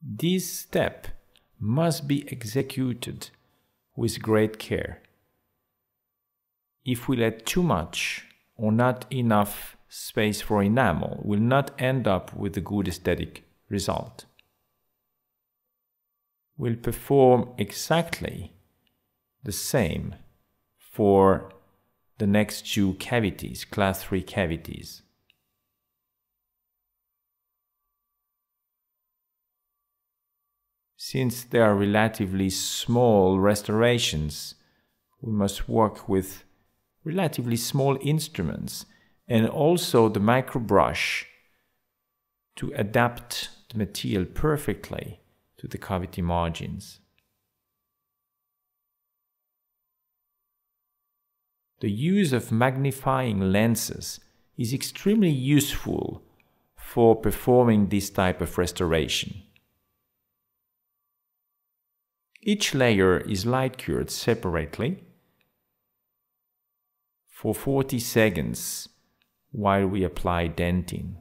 This step must be executed with great care. If we let too much or not enough space for enamel, we'll not end up with a good aesthetic result. We'll perform exactly the same for the next two cavities, class 3 cavities. Since they are relatively small restorations, we must work with relatively small instruments and also the microbrush to adapt the material perfectly to the cavity margins. The use of magnifying lenses is extremely useful for performing this type of restoration. Each layer is light cured separately for 40 seconds while we apply dentin.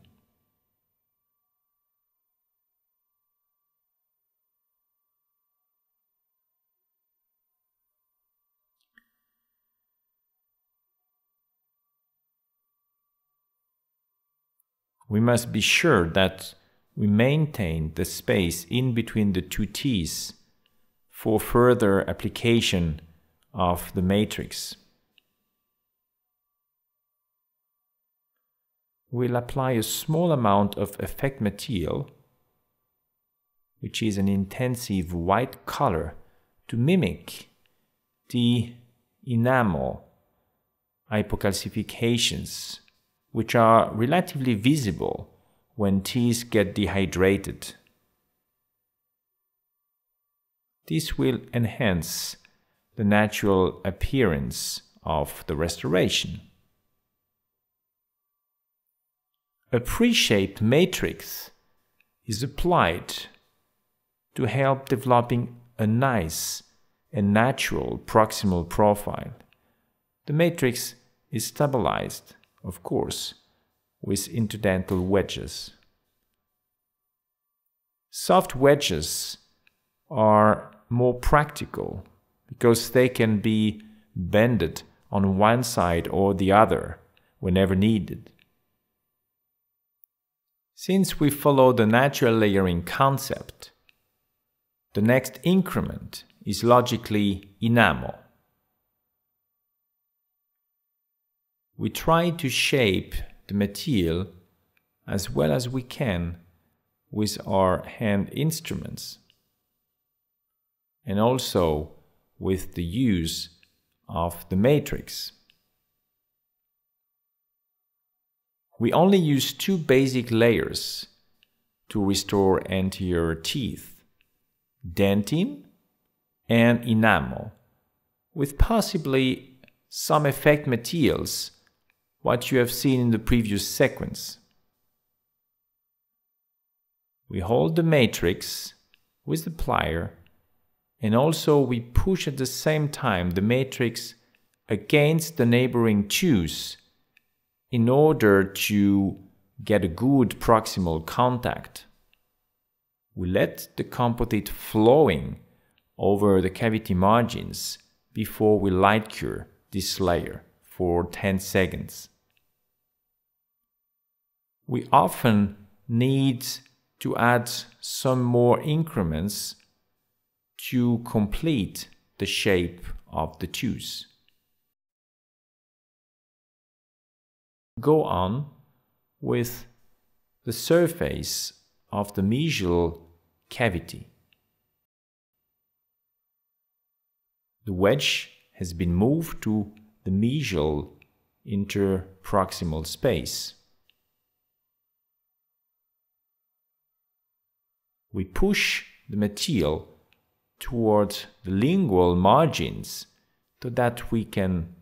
We must be sure that we maintain the space in between the two teeth for further application of the matrix. We'll apply a small amount of effect material, which is an intensive white color, to mimic the enamel hypocalcifications, which are relatively visible when teeth get dehydrated. This will enhance the natural appearance of the restoration. A pre-shaped matrix is applied to help developing a nice and natural proximal profile. The matrix is stabilized, of course, with interdental wedges. Soft wedges are more practical because they can be bended on one side or the other whenever needed. Since we follow the natural layering concept, the next increment is logically enamel. We try to shape the material as well as we can with our hand instruments, and also with the use of the matrix. We only use two basic layers to restore anterior teeth: dentin and enamel, with possibly some effect materials, what you have seen in the previous sequence. We hold the matrix with the plier, and also we push at the same time the matrix against the neighboring tooth in order to get a good proximal contact. We let the composite flowing over the cavity margins before we light cure this layer for 10 seconds. We often need to add some more increments to complete the shape of the tooth. Go on with the surface of the mesial cavity. The wedge has been moved to the mesial interproximal space. We push the material towards the lingual margins so that we can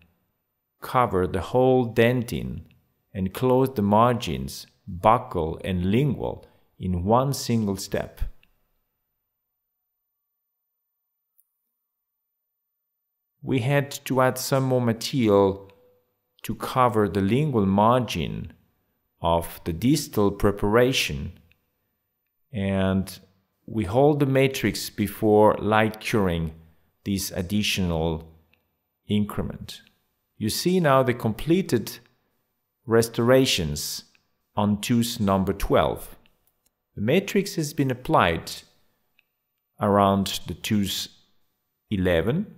cover the whole dentin and close the margins, buccal and lingual, in one single step. We had to add some more material to cover the lingual margin of the distal preparation, and we hold the matrix before light curing this additional increment. You see now the completed restorations on tooth number 12. The matrix has been applied around the tooth 11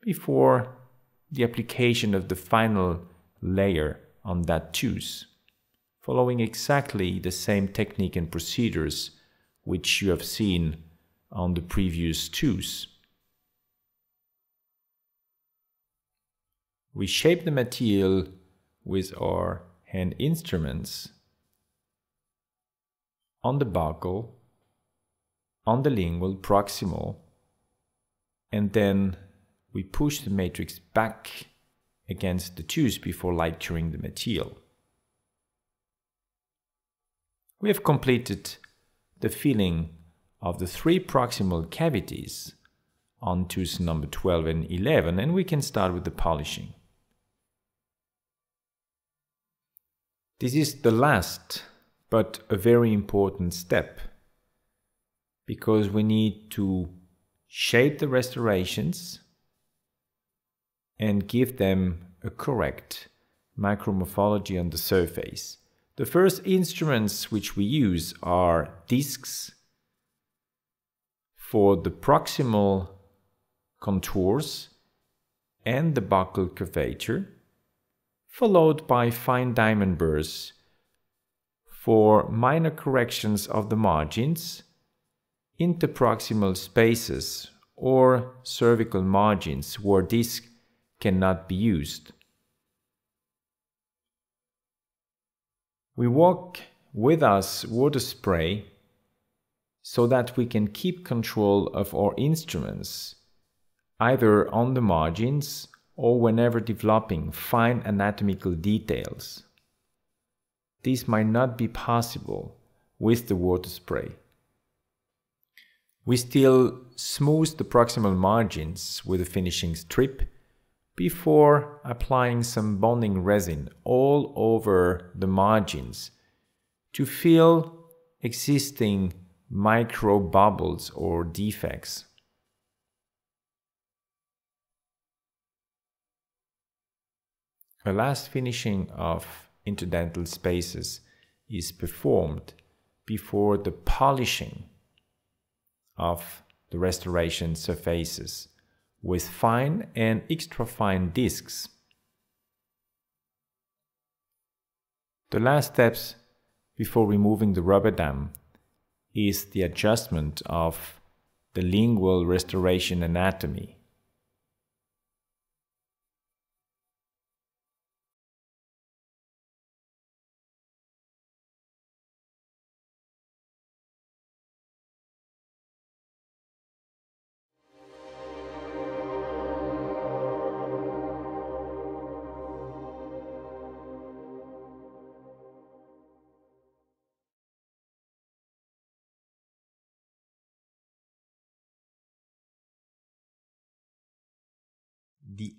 before the application of the final layer on that tooth, following exactly the same technique and procedures which you have seen on the previous tooth. We shape the material with our hand instruments on the buccal, on the lingual, proximal, and then we push the matrix back against the tooth before light curing the material. We have completed the filling of the 3 proximal cavities on tooth number 12 and 11, and we can start with the polishing. This is the last but a very important step, because we need to shape the restorations and give them a correct micromorphology on the surface. The first instruments which we use are discs for the proximal contours and the buccal curvature, followed by fine diamond burrs for minor corrections of the margins, interproximal spaces or cervical margins where disc cannot be used. We walk with us water spray so that we can keep control of our instruments, either on the margins or whenever developing fine anatomical details. This might not be possible with the water spray. We still smooth the proximal margins with a finishing strip before applying some bonding resin all over the margins to fill existing micro bubbles or defects. A last finishing of interdental spaces is performed before the polishing of the restoration surfaces with fine and extra fine discs. The last steps before removing the rubber dam is the adjustment of the lingual restoration anatomy. The